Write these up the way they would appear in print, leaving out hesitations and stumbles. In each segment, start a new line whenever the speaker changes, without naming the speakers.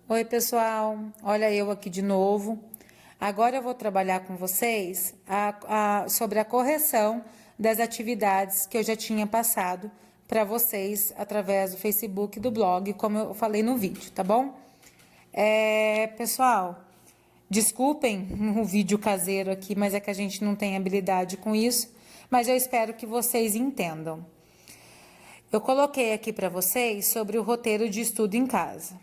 Oi, pessoal. Olha eu aqui de novo. Agora eu vou trabalhar com vocês sobre a correção das atividades que eu já tinha passado para vocês através do Facebook e do blog, como eu falei no vídeo, tá bom? Pessoal, desculpem o vídeo caseiro aqui, mas é que a gente não tem habilidade com isso, mas eu espero que vocês entendam. Eu coloquei aqui para vocês sobre o roteiro de estudo em casa.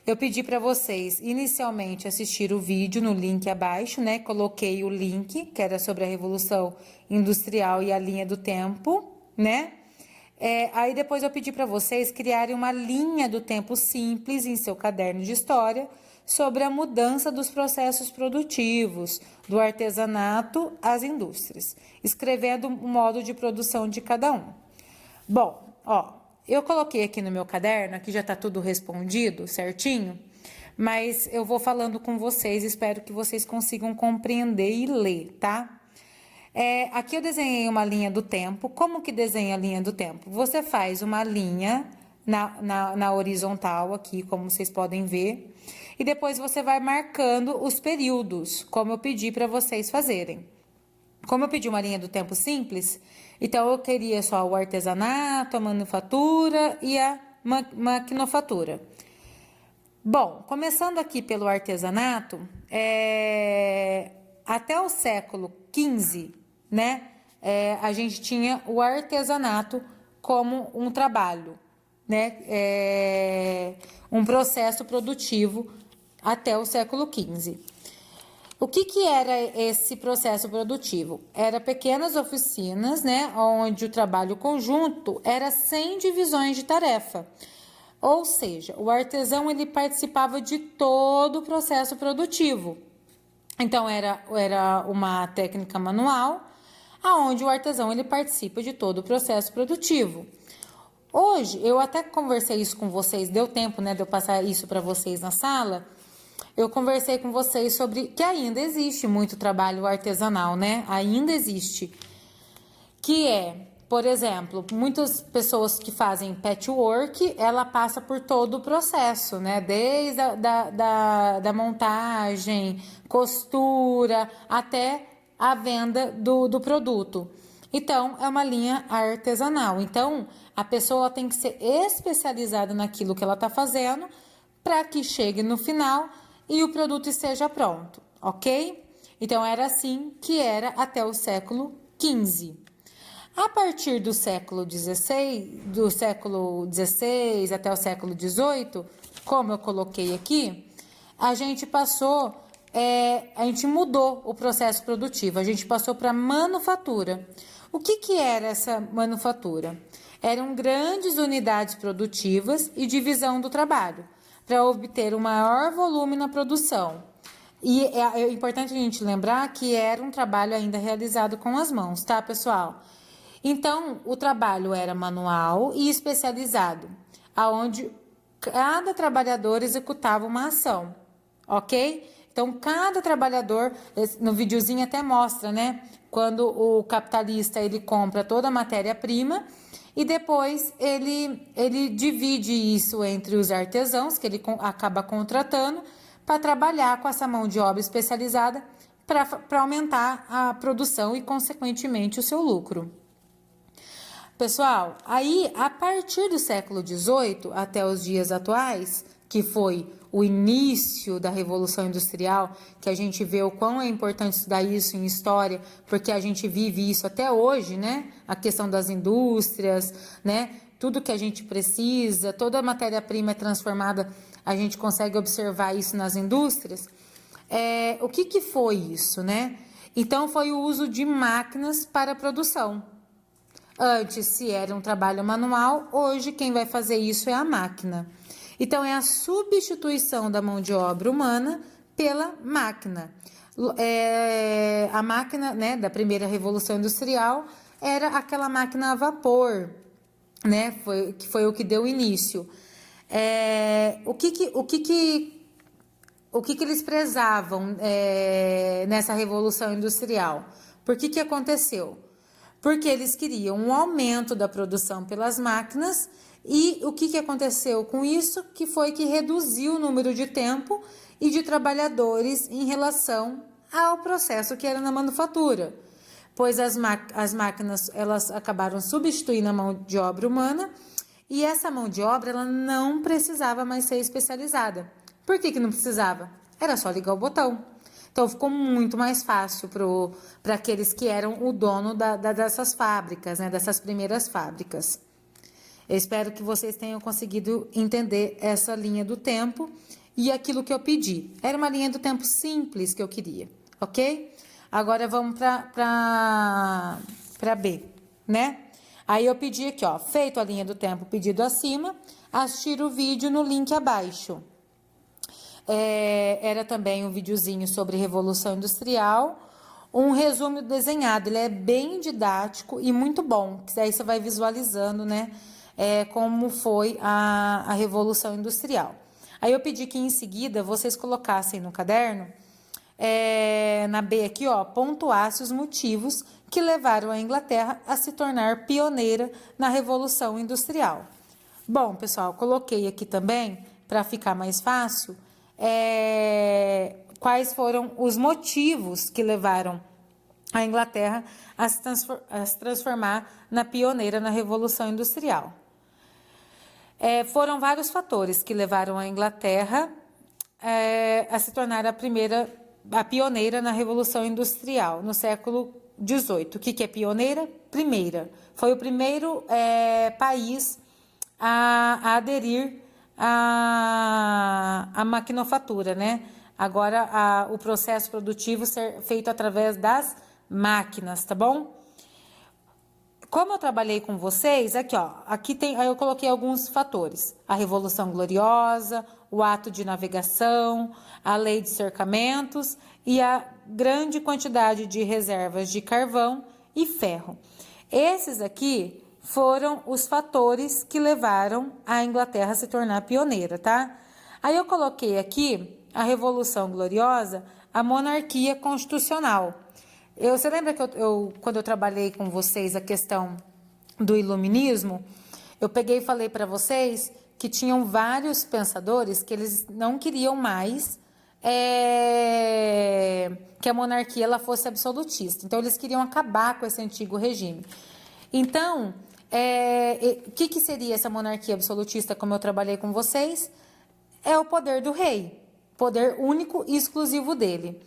Eu pedi para vocês inicialmente assistir o vídeo no link abaixo, né? Coloquei o link, que era sobre a Revolução Industrial e a linha do tempo, né? Aí depois eu pedi para vocês criarem uma linha do tempo simples em seu caderno de história sobre a mudança dos processos produtivos, do artesanato às indústrias, escrevendo o modo de produção de cada um. Bom, eu coloquei aqui no meu caderno, aqui já tá tudo respondido certinho, mas eu vou falando com vocês, espero que vocês consigam compreender e ler, tá? Aqui eu desenhei uma linha do tempo. Como que desenha a linha do tempo? Você faz uma linha na horizontal aqui, como vocês podem ver, e depois você vai marcando os períodos, como eu pedi para vocês fazerem. Como eu pedi uma linha do tempo simples, então eu queria só o artesanato, a manufatura e a maquinofatura. Bom, começando aqui pelo artesanato, até o século XV, né, a gente tinha o artesanato como um trabalho, né, um processo produtivo até o século XV. O que era esse processo produtivo? Era pequenas oficinas, né, onde o trabalho conjunto era sem divisões de tarefa. Ou seja, o artesão ele participava de todo o processo produtivo. Então era uma técnica manual, aonde o artesão ele participa de todo o processo produtivo. Hoje eu até conversei isso com vocês, deu tempo, né, de eu passar isso para vocês na sala. Eu conversei com vocês sobre que ainda existe muito trabalho artesanal, né? Ainda existe. Que por exemplo, muitas pessoas que fazem patchwork, ela passa por todo o processo, né? Desde da montagem, costura, até a venda do produto. Então, é uma linha artesanal. Então, a pessoa tem que ser especializada naquilo que ela está fazendo para que chegue no final e o produto esteja pronto, ok? Então, era assim que era até o século XV. A partir do século XVI, até o século XVIII, como eu coloquei aqui, a gente mudou o processo produtivo, a gente passou para manufatura. O que era essa manufatura? Eram grandes unidades produtivas e divisão do trabalho, para obter um maior volume na produção. E é importante a gente lembrar que era um trabalho ainda realizado com as mãos, tá, pessoal? Então, o trabalho era manual e especializado, aonde cada trabalhador executava uma ação, ok? Então, cada trabalhador, no videozinho até mostra, né? Quando o capitalista, ele compra toda a matéria-prima e depois ele divide isso entre os artesãos, que ele acaba contratando, para trabalhar com essa mão de obra especializada para aumentar a produção e, consequentemente, o seu lucro. Pessoal, aí a partir do século XVIII até os dias atuais, que foi o início da Revolução Industrial, que a gente vê o quão é importante estudar isso em história, porque a gente vive isso até hoje, né? A questão das indústrias, né? Tudo que a gente precisa, toda a matéria-prima é transformada, a gente consegue observar isso nas indústrias. O que foi isso, né? Então, foi o uso de máquinas para a produção. Antes, se era um trabalho manual, hoje quem vai fazer isso é a máquina. Então, é a substituição da mão de obra humana pela máquina. A máquina, né, da primeira Revolução Industrial era aquela máquina a vapor, né, que foi o que deu início. O que eles prezavam nessa Revolução Industrial? Por que aconteceu? Porque eles queriam um aumento da produção pelas máquinas E o que aconteceu com isso? Que foi que reduziu o número de tempo e de trabalhadores em relação ao processo que era na manufatura, pois as máquinas elas acabaram substituindo a mão de obra humana e essa mão de obra ela não precisava mais ser especializada. Por que não precisava? Era só ligar o botão. Então ficou muito mais fácil para aqueles que eram o dono dessas fábricas, né, dessas primeiras fábricas. Eu espero que vocês tenham conseguido entender essa linha do tempo e aquilo que eu pedi. Era uma linha do tempo simples que eu queria, ok? Agora vamos para B, né? Aí eu pedi aqui, ó, feito a linha do tempo pedido acima, assistir o vídeo no link abaixo. Era também um videozinho sobre Revolução Industrial, um resumo desenhado, ele é bem didático e muito bom, que daí você vai visualizando, né, como foi a Revolução Industrial. Aí eu pedi que em seguida vocês colocassem no caderno, na B aqui, ó, pontuasse os motivos que levaram a Inglaterra a se tornar pioneira na Revolução Industrial. Bom, pessoal, coloquei aqui também, para ficar mais fácil, quais foram os motivos que levaram a Inglaterra a se transformar na pioneira na Revolução Industrial. Foram vários fatores que levaram a Inglaterra a se tornar a pioneira na Revolução Industrial no século XVIII. O que é pioneira? Primeira. Foi o primeiro país a aderir à maquinofatura, né? Agora, o processo produtivo ser feito através das máquinas, tá bom? Como eu trabalhei com vocês, aqui, ó, aí eu coloquei alguns fatores. A Revolução Gloriosa, o ato de navegação, a lei de cercamentos e a grande quantidade de reservas de carvão e ferro. Esses aqui foram os fatores que levaram a Inglaterra a se tornar pioneira, tá? Aí eu coloquei aqui a Revolução Gloriosa, a monarquia constitucional. Você lembra que quando eu trabalhei com vocês a questão do iluminismo, eu peguei e falei para vocês que tinham vários pensadores que eles não queriam mais que a monarquia ela fosse absolutista. Então, eles queriam acabar com esse antigo regime. Então, o que seria essa monarquia absolutista, como eu trabalhei com vocês? É o poder do rei, poder único e exclusivo dele.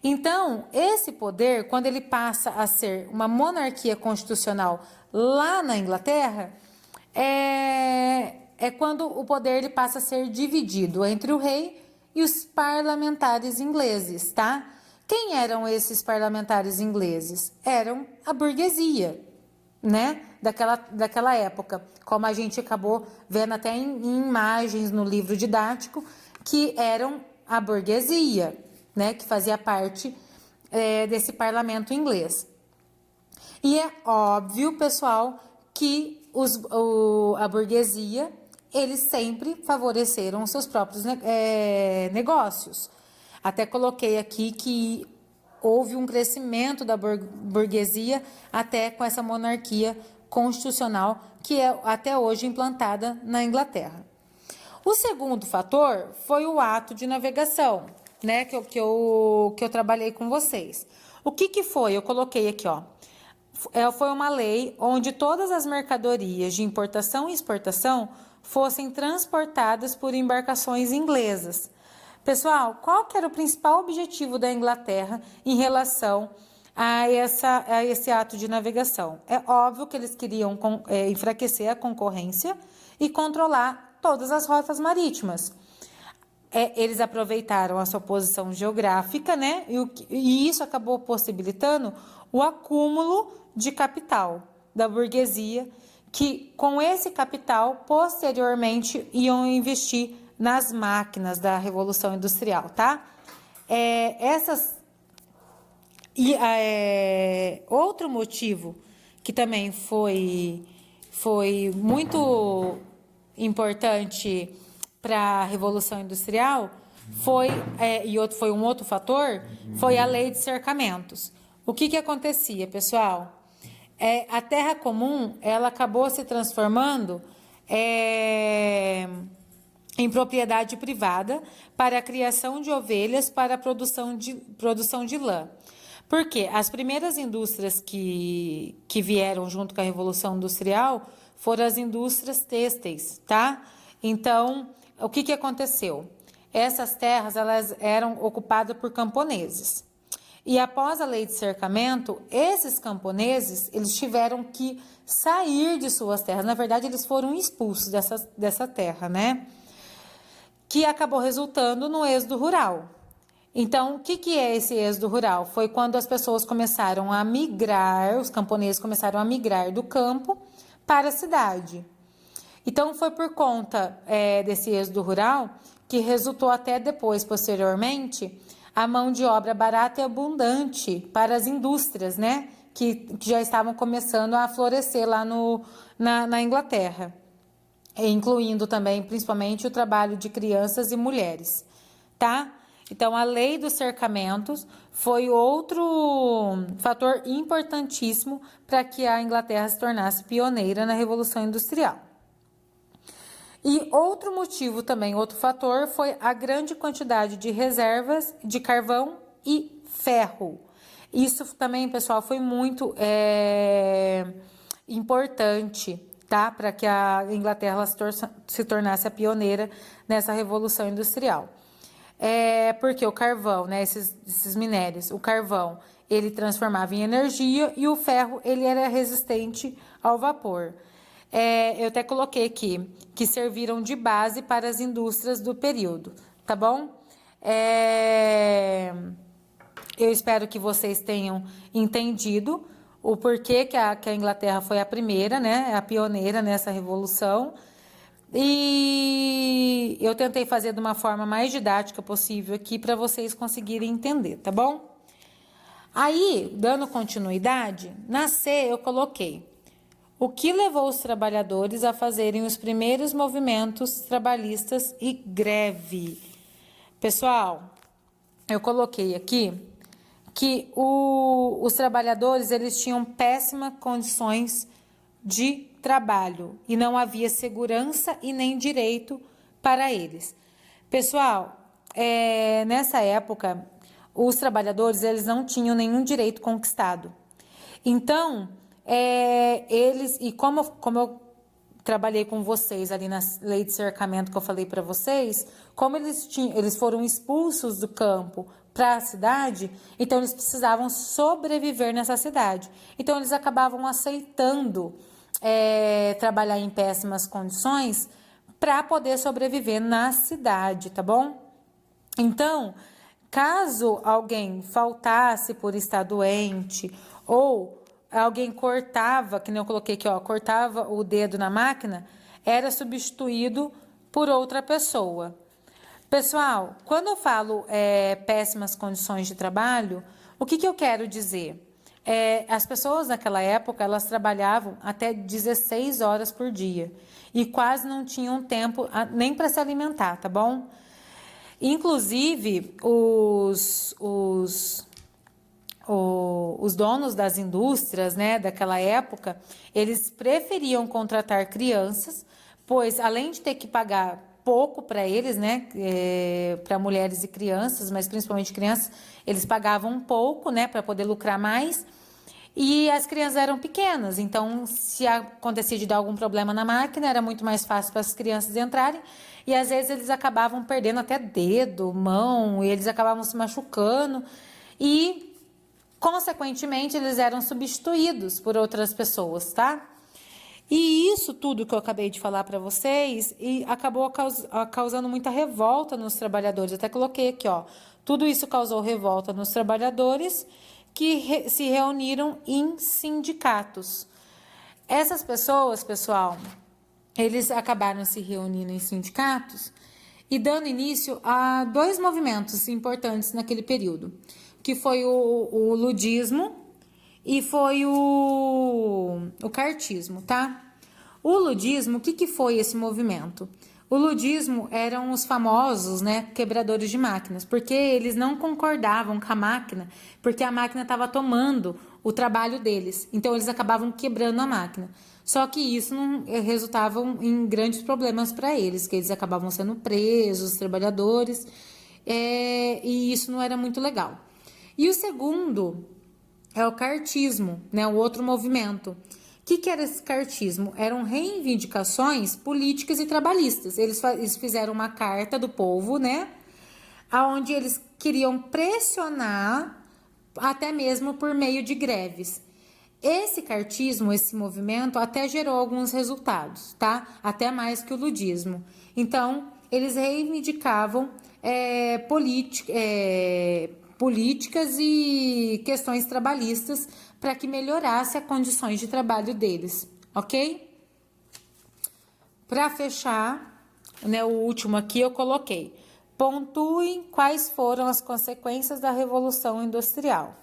Então, esse poder, quando ele passa a ser uma monarquia constitucional lá na Inglaterra, é quando o poder ele passa a ser dividido entre o rei e os parlamentares ingleses, tá? Quem eram esses parlamentares ingleses? Eram a burguesia, né? Daquela época, como a gente acabou vendo até em imagens no livro didático, que eram a burguesia, né, que fazia parte desse parlamento inglês. E é óbvio, pessoal, que a burguesia, eles sempre favoreceram os seus próprios negócios. Até coloquei aqui que houve um crescimento da burguesia até com essa monarquia constitucional que é até hoje implantada na Inglaterra. O segundo fator foi o ato de navegação, né, que eu trabalhei com vocês. O que foi? Eu coloquei aqui, ó. Foi uma lei onde todas as mercadorias de importação e exportação fossem transportadas por embarcações inglesas. Pessoal, qual que era o principal objetivo da Inglaterra em relação a esse ato de navegação? É óbvio que eles queriam enfraquecer a concorrência e controlar todas as rotas marítimas. Eles aproveitaram a sua posição geográfica, né? E isso acabou possibilitando o acúmulo de capital da burguesia, que com esse capital, posteriormente, iam investir nas máquinas da Revolução Industrial, tá? Outro motivo que também foi muito importante para a Revolução Industrial foi um outro fator, foi a lei de cercamentos. O que acontecia, pessoal? A terra comum, ela acabou se transformando em propriedade privada para a criação de ovelhas para a produção de lã. Porque as primeiras indústrias que vieram junto com a Revolução Industrial foram as indústrias têxteis, tá? Então, o que aconteceu? Essas terras elas eram ocupadas por camponeses. E após a lei de cercamento, esses camponeses eles tiveram que sair de suas terras. Na verdade, eles foram expulsos dessa terra, né? Que acabou resultando no êxodo rural. Então, o que é esse êxodo rural? Foi quando as pessoas começaram a migrar, os camponeses começaram a migrar do campo para a cidade. Então, foi por conta desse êxodo rural que resultou até depois, posteriormente, a mão de obra barata e abundante para as indústrias, né? Que já estavam começando a florescer lá na Inglaterra, incluindo também, principalmente, o trabalho de crianças e mulheres, tá? Então, a lei dos cercamentos foi outro fator importantíssimo para que a Inglaterra se tornasse pioneira na Revolução Industrial. E outro motivo também, outro fator, foi a grande quantidade de reservas de carvão e ferro. Isso também, pessoal, foi muito importante, tá? Para que a Inglaterra se tornasse a pioneira nessa Revolução Industrial. Porque o carvão, né, esses minérios, o carvão, ele transformava em energia e o ferro, ele era resistente ao vapor. Eu até coloquei aqui, que serviram de base para as indústrias do período, tá bom? Eu espero que vocês tenham entendido o porquê que a Inglaterra foi a primeira, né, a pioneira nessa revolução. E eu tentei fazer de uma forma mais didática possível aqui para vocês conseguirem entender, tá bom? Aí, dando continuidade, na C eu coloquei o que levou os trabalhadores a fazerem os primeiros movimentos trabalhistas e greve. Pessoal, eu coloquei aqui que os trabalhadores eles tinham péssimas condições de trabalho e não havia segurança e nem direito para eles. Pessoal, nessa época, os trabalhadores eles não tinham nenhum direito conquistado. Então, eles, e como eu trabalhei com vocês ali na lei de cercamento que eu falei para vocês, como eles foram expulsos do campo para a cidade, então eles precisavam sobreviver nessa cidade. Então, eles acabavam aceitando trabalhar em péssimas condições para poder sobreviver na cidade, tá bom? Então, caso alguém faltasse por estar doente ou alguém cortava, que nem eu coloquei aqui, ó, cortava o dedo na máquina, era substituído por outra pessoa. Pessoal, quando eu falo péssimas condições de trabalho, o que eu quero dizer? As pessoas naquela época, elas trabalhavam até 16 horas por dia e quase não tinham tempo nem para se alimentar, tá bom? Inclusive, os donos das indústrias, né, daquela época, eles preferiam contratar crianças, pois além de ter que pagar pouco para eles, né, para mulheres e crianças, mas principalmente crianças, eles pagavam um pouco, né, para poder lucrar mais. E as crianças eram pequenas, então se acontecia de dar algum problema na máquina, era muito mais fácil para as crianças entrarem. E às vezes eles acabavam perdendo até dedo, mão, e eles acabavam se machucando. E, consequentemente, eles eram substituídos por outras pessoas, tá? E isso tudo que eu acabei de falar para vocês acabou causando muita revolta nos trabalhadores. Eu até coloquei aqui, ó. Tudo isso causou revolta nos trabalhadores que se reuniram em sindicatos. Essas pessoas, pessoal, eles acabaram se reunindo em sindicatos e dando início a dois movimentos importantes naquele período, que foi o ludismo e foi o cartismo, tá? O ludismo, o que foi esse movimento? O ludismo eram os famosos, né, quebradores de máquinas, porque eles não concordavam com a máquina, porque a máquina estava tomando o trabalho deles. Então eles acabavam quebrando a máquina. Só que isso não resultava em grandes problemas para eles, que eles acabavam sendo presos, os trabalhadores, e isso não era muito legal. E o segundo é o cartismo, né, o outro movimento. O que era esse cartismo? Eram reivindicações políticas e trabalhistas. Eles fizeram uma carta do povo, né, onde eles queriam pressionar, até mesmo por meio de greves. Esse cartismo, esse movimento, até gerou alguns resultados, tá? Até mais que o ludismo. Então, eles reivindicavam políticas e questões trabalhistas para que melhorasse as condições de trabalho deles, ok? Para fechar, né, o último aqui eu coloquei: pontuem quais foram as consequências da Revolução Industrial.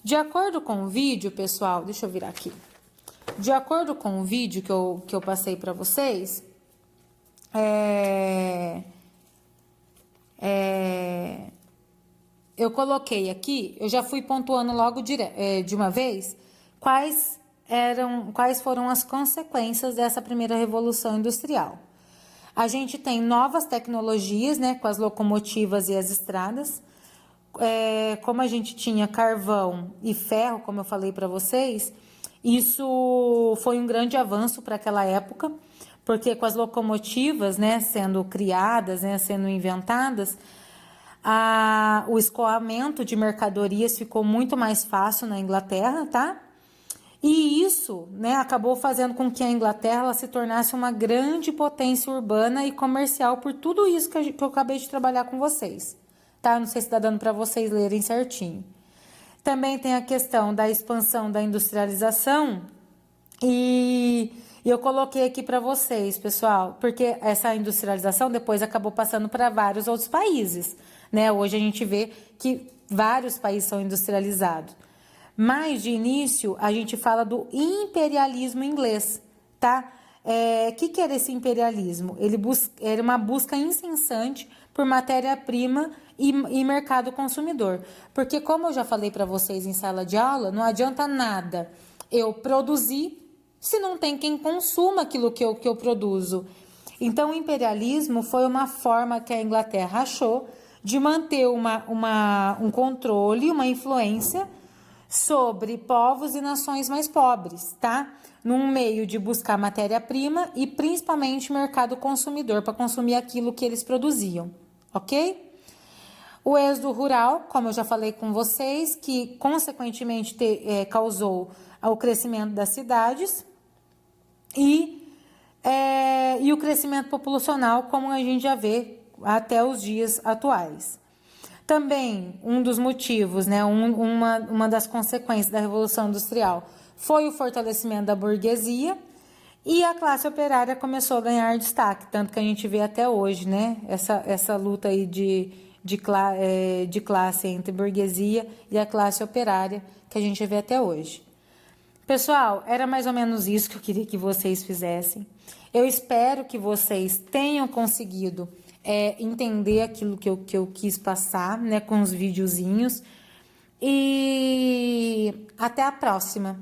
De acordo com o vídeo, pessoal, deixa eu virar aqui. De acordo com o vídeo que eu passei para vocês, eu coloquei aqui, eu já fui pontuando logo de uma vez, quais foram as consequências dessa primeira Revolução Industrial. A gente tem novas tecnologias, né, com as locomotivas e as estradas. Como a gente tinha carvão e ferro, como eu falei para vocês, isso foi um grande avanço para aquela época, porque com as locomotivas, né, sendo criadas, né, sendo inventadas, o escoamento de mercadorias ficou muito mais fácil na Inglaterra, tá? E isso, né, acabou fazendo com que a Inglaterra se tornasse uma grande potência urbana e comercial por tudo isso que eu acabei de trabalhar com vocês. Tá? Não sei se está dando para vocês lerem certinho. Também tem a questão da expansão da industrialização e eu coloquei aqui para vocês, pessoal, porque essa industrialização depois acabou passando para vários outros países, né? Hoje a gente vê que vários países são industrializados. Mas de início a gente fala do imperialismo inglês, tá? Que era esse imperialismo? Era uma busca incessante por matéria-prima e mercado consumidor. Porque, como eu já falei para vocês em sala de aula, não adianta nada eu produzir se não tem quem consuma aquilo que eu produzo. Então, o imperialismo foi uma forma que a Inglaterra achou de manter um controle, uma influência sobre povos e nações mais pobres, tá? Num meio de buscar matéria-prima e principalmente mercado consumidor para consumir aquilo que eles produziam, ok? O êxodo rural, como eu já falei com vocês, que consequentemente causou o crescimento das cidades e o crescimento populacional, como a gente já vê até os dias atuais. Também um dos motivos, né, uma das consequências da Revolução Industrial foi o fortalecimento da burguesia e a classe operária começou a ganhar destaque, tanto que a gente vê até hoje, né, essa luta aí de classe entre burguesia e a classe operária que a gente vê até hoje. Pessoal, era mais ou menos isso que eu queria que vocês fizessem. Eu espero que vocês tenham conseguido entender aquilo que eu quis passar, né, com os videozinhos. E até a próxima.